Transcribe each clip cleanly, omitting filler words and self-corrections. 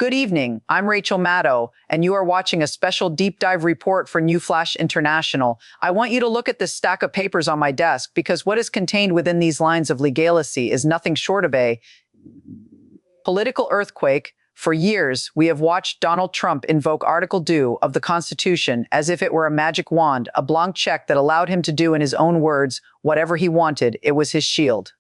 Good evening, I'm Rachel Maddow, and you are watching a special deep dive report for New Flash International. I want you to look at this stack of papers on my desk because what is contained within these lines of legality is nothing short of a political earthquake. For years, we have watched Donald Trump invoke Article 2 of the Constitution as if it were a magic wand, a blank check that allowed him to do in his own words whatever he wanted. It was his shield.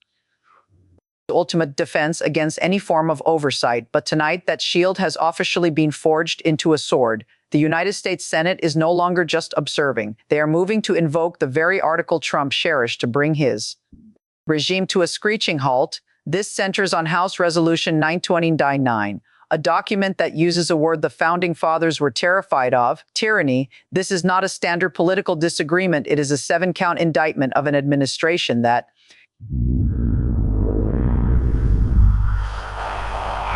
Ultimate defense against any form of oversight, but tonight that shield has officially been forged into a sword. The United States Senate is no longer just observing. They are moving to invoke the very article Trump cherished to bring his regime to a screeching halt. This centers on House Resolution 929, a document that uses a word the Founding Fathers were terrified of, tyranny. This is not a standard political disagreement. It is a 7-count indictment of an administration that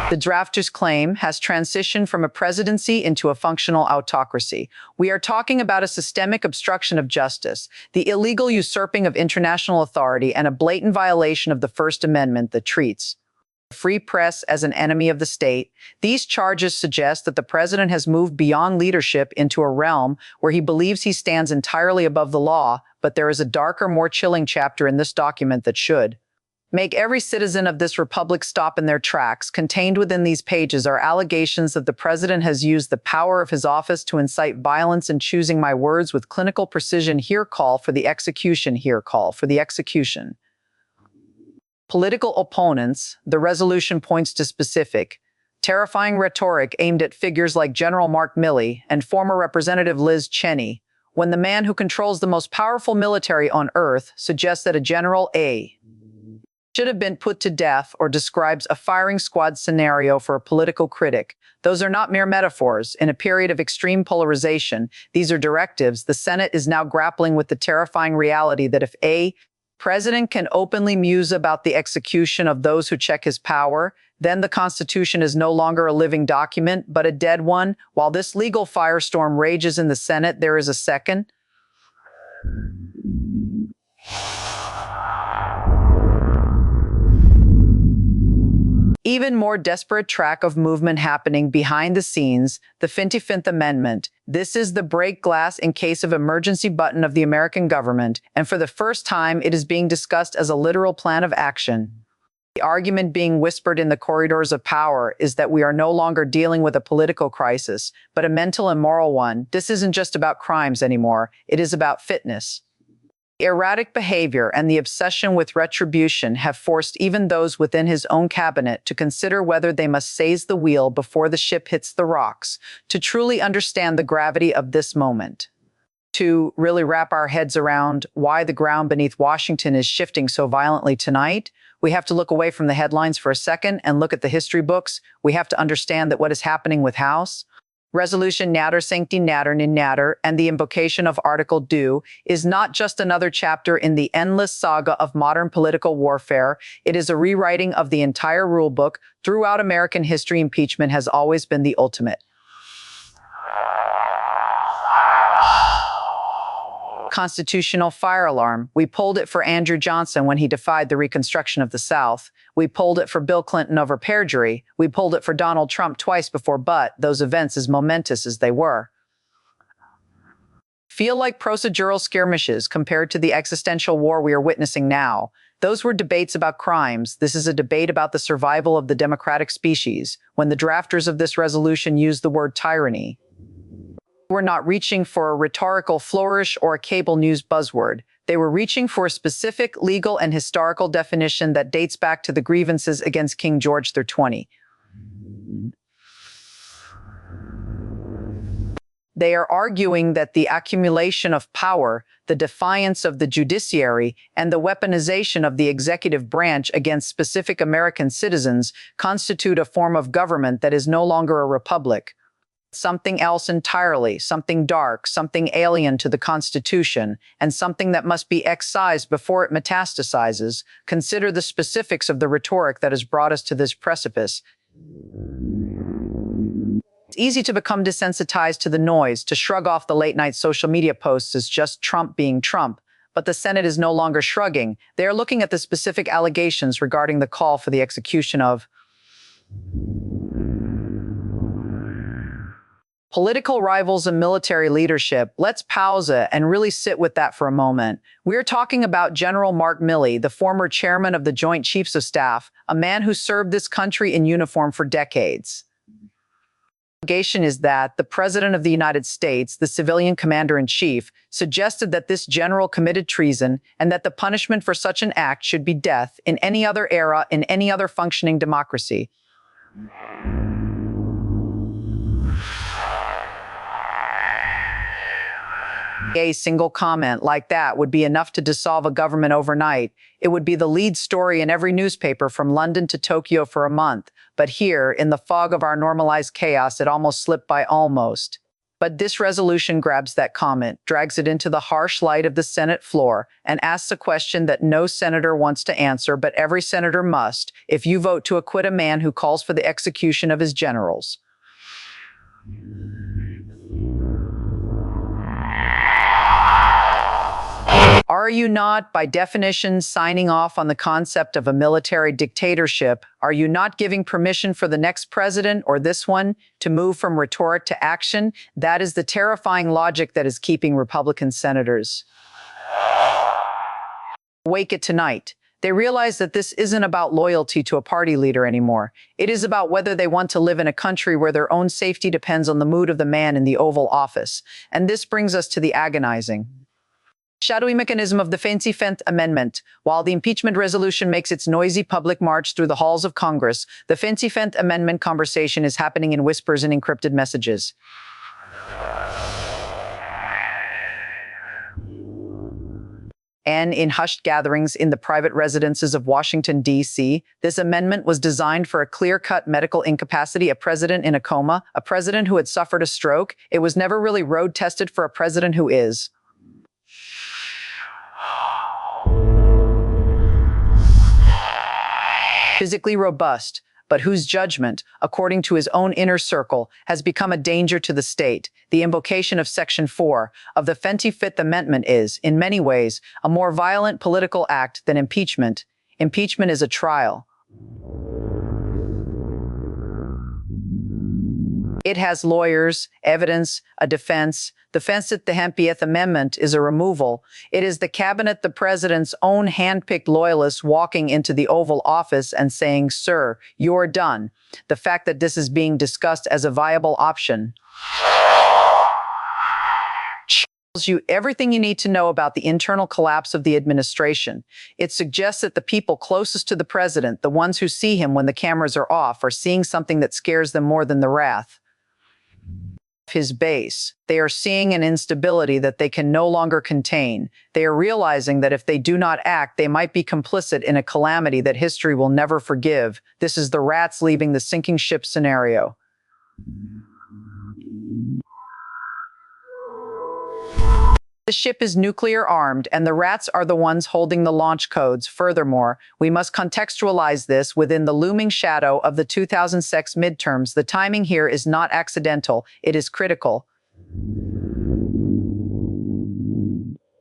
the drafters claim has transitioned from a presidency into a functional autocracy. We are talking about a systemic obstruction of justice, the illegal usurping of international authority, and a blatant violation of the First Amendment that treats the free press as an enemy of the state. These charges suggest that the president has moved beyond leadership into a realm where he believes he stands entirely above the law, but there is a darker, more chilling chapter in this document that should make every citizen of this republic stop in their tracks. Contained within these pages are allegations that the president has used the power of his office to incite violence, and choosing my words with clinical precision here, call for the execution here, call for the execution. Political opponents, the resolution points to specific, terrifying rhetoric aimed at figures like General Mark Milley and former Representative Liz Cheney, when the man who controls the most powerful military on earth suggests that a General should have been put to death, or describes a firing squad scenario for a political critic. Those are not mere metaphors. In a period of extreme polarization, these are directives. The Senate is now grappling with the terrifying reality that if a president can openly muse about the execution of those who check his power, then the Constitution is no longer a living document, but a dead one. While this legal firestorm rages in the Senate, there is a second, even more desperate track of movement happening behind the scenes, the 55th Amendment. This is the break glass in case of emergency button of the American government, and for the first time it is being discussed as a literal plan of action. The argument being whispered in the corridors of power is that we are no longer dealing with a political crisis, but a mental and moral one. This isn't just about crimes anymore, it is about fitness. Erratic behavior and the obsession with retribution have forced even those within his own cabinet to consider whether they must seize the wheel before the ship hits the rocks, to truly understand the gravity of this moment. To really wrap our heads around why the ground beneath Washington is shifting so violently tonight, we have to look away from the headlines for a second and look at the history books. We have to understand that what is happening with House Resolution Natter Sancti Natter Nin Natter and the invocation of Article 2 is not just another chapter in the endless saga of modern political warfare. It is a rewriting of the entire rulebook. Throughout American history, impeachment has always been the ultimate constitutional fire alarm. We pulled it for Andrew Johnson when he defied the Reconstruction of the South. We pulled it for Bill Clinton over perjury. We pulled it for Donald Trump twice before, but those events, as momentous as they were, feel like procedural skirmishes compared to the existential war we are witnessing now. Those were debates about crimes. This is a debate about the survival of the democratic species. When the drafters of this resolution used the word tyranny, were not reaching for a rhetorical flourish or a cable news buzzword. They were reaching for a specific legal and historical definition that dates back to the grievances against King George XXX. They are arguing that the accumulation of power, the defiance of the judiciary, and the weaponization of the executive branch against specific American citizens constitute a form of government that is no longer a republic. Something else entirely, something dark, something alien to the Constitution, and something that must be excised before it metastasizes. Consider the specifics of the rhetoric that has brought us to this precipice. It's easy to become desensitized to the noise, to shrug off the late-night social media posts as just Trump being Trump. But the Senate is no longer shrugging. They are looking at the specific allegations regarding the call for the execution of Political rivals and military leadership. Let's pause it and really sit with that for a moment. We're talking about General Mark Milley, the former chairman of the Joint Chiefs of Staff, a man who served this country in uniform for decades. The allegation is that the President of the United States, the civilian commander-in-chief, suggested that this general committed treason and that the punishment for such an act should be death in any other era, in any other functioning democracy. A single comment like that would be enough to dissolve a government overnight. It would be the lead story in every newspaper from London to Tokyo for a month. But here, in the fog of our normalized chaos, it almost slipped by almost. But this resolution grabs that comment, drags it into the harsh light of the Senate floor, and asks a question that no senator wants to answer, but every senator must, if you vote to acquit a man who calls for the execution of his generals. Are you not, by definition, signing off on the concept of a military dictatorship? Are you not giving permission for the next president, or this one, to move from rhetoric to action? That is the terrifying logic that is keeping Republican senators awake at tonight. They realize that this isn't about loyalty to a party leader anymore. It is about whether they want to live in a country where their own safety depends on the mood of the man in the Oval Office. And this brings us to the agonizing, shadowy mechanism of the 25th Amendment. While the impeachment resolution makes its noisy public march through the halls of Congress, the 25th Amendment conversation is happening in whispers and encrypted messages. And in hushed gatherings in the private residences of Washington, D.C., this amendment was designed for a clear-cut medical incapacity, a president in a coma, a president who had suffered a stroke. It was never really road-tested for a president who is physically robust, but whose judgment, according to his own inner circle, has become a danger to the state. The invocation of Section 4 of the 25th Amendment is, in many ways, a more violent political act than impeachment. Impeachment is a trial. It has lawyers, evidence, a defense. The 25th Amendment is a removal. It is the cabinet, the president's own hand-picked loyalists walking into the Oval Office and saying, "Sir, you're done." The fact that this is being discussed as a viable option tells you everything you need to know about the internal collapse of the administration. It suggests that the people closest to the president, the ones who see him when the cameras are off, are seeing something that scares them more than the wrath of his base. They are seeing an instability that they can no longer contain. They are realizing that if they do not act, they might be complicit in a calamity that history will never forgive. This is the rats leaving the sinking ship scenario. The ship is nuclear armed, and the rats are the ones holding the launch codes. Furthermore, we must contextualize this within the looming shadow of the 2006 midterms. The timing here is not accidental, it is critical.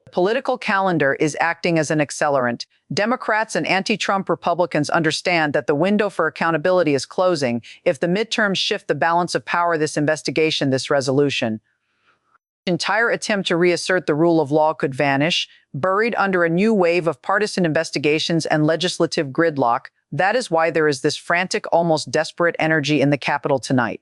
The political calendar is acting as an accelerant. Democrats and anti-Trump Republicans understand that the window for accountability is closing. If the midterms shift the balance of power, this investigation, this resolution, entire attempt to reassert the rule of law could vanish, buried under a new wave of partisan investigations and legislative gridlock. That is why there is this frantic, almost desperate energy in the Capitol tonight.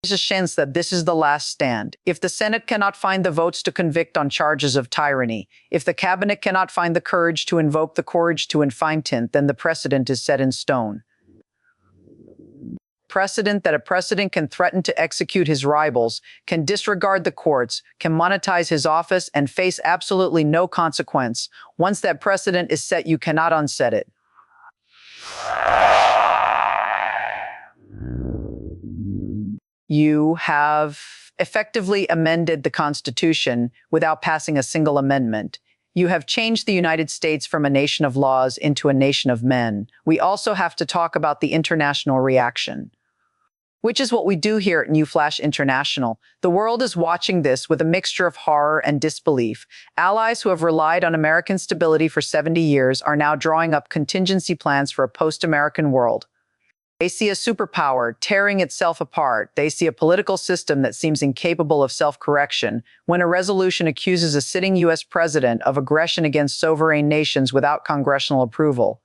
There's a sense that this is the last stand. If the Senate cannot find the votes to convict on charges of tyranny, if the cabinet cannot find the courage to invoke the courage to infine-tint, then the precedent is set in stone. Precedent that a president can threaten to execute his rivals, can disregard the courts, can monetize his office, and face absolutely no consequence. Once that precedent is set, you cannot unset it. You have effectively amended the Constitution without passing a single amendment. You have changed the United States from a nation of laws into a nation of men. We also have to talk about the international reaction, which is what we do here at New Flash International. The world is watching this with a mixture of horror and disbelief. Allies who have relied on American stability for 70 years are now drawing up contingency plans for a post-American world. They see a superpower tearing itself apart. They see a political system that seems incapable of self-correction when a resolution accuses a sitting U.S. president of aggression against sovereign nations without congressional approval.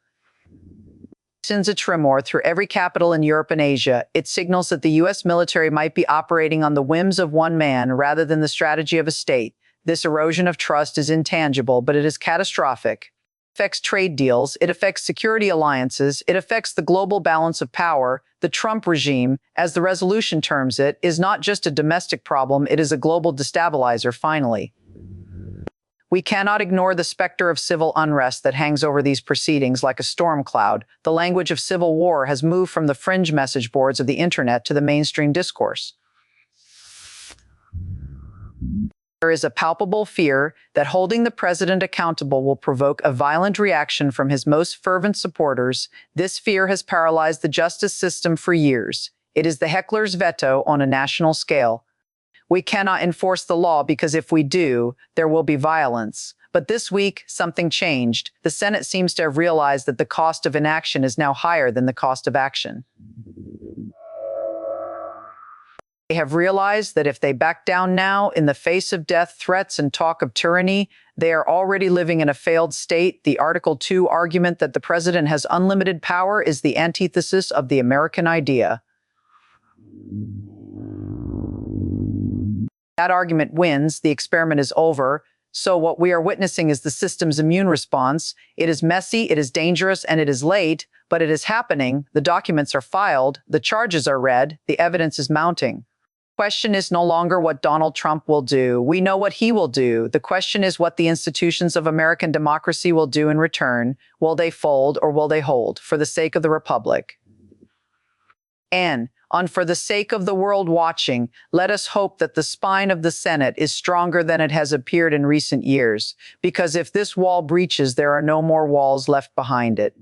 Sends a tremor through every capital in Europe and Asia. It signals that the U.S. military might be operating on the whims of one man rather than the strategy of a state. This erosion of trust is intangible, but it is catastrophic. It affects trade deals, it affects security alliances, it affects the global balance of power. The Trump regime, as the resolution terms it, is not just a domestic problem, it is a global destabilizer, finally. We cannot ignore the specter of civil unrest that hangs over these proceedings like a storm cloud. The language of civil war has moved from the fringe message boards of the internet to the mainstream discourse. There is a palpable fear that holding the president accountable will provoke a violent reaction from his most fervent supporters. This fear has paralyzed the justice system for years. It is the heckler's veto on a national scale. We cannot enforce the law because if we do, there will be violence. But this week, something changed. The Senate seems to have realized that the cost of inaction is now higher than the cost of action. They have realized that if they back down now in the face of death threats and talk of tyranny, they are already living in a failed state. The Article 2 argument that the president has unlimited power is the antithesis of the American idea. That argument wins, the experiment is over. So what we are witnessing is the system's immune response. It is messy, it is dangerous, and it is late, but it is happening. The documents are filed, the charges are read, the evidence is mounting. The question is no longer what Donald Trump will do. We know what he will do. The question is what the institutions of American democracy will do in return. Will they fold or will they hold for the sake of the republic? And for the sake of the world watching, let us hope that the spine of the Senate is stronger than it has appeared in recent years, because if this wall breaches, there are no more walls left behind it.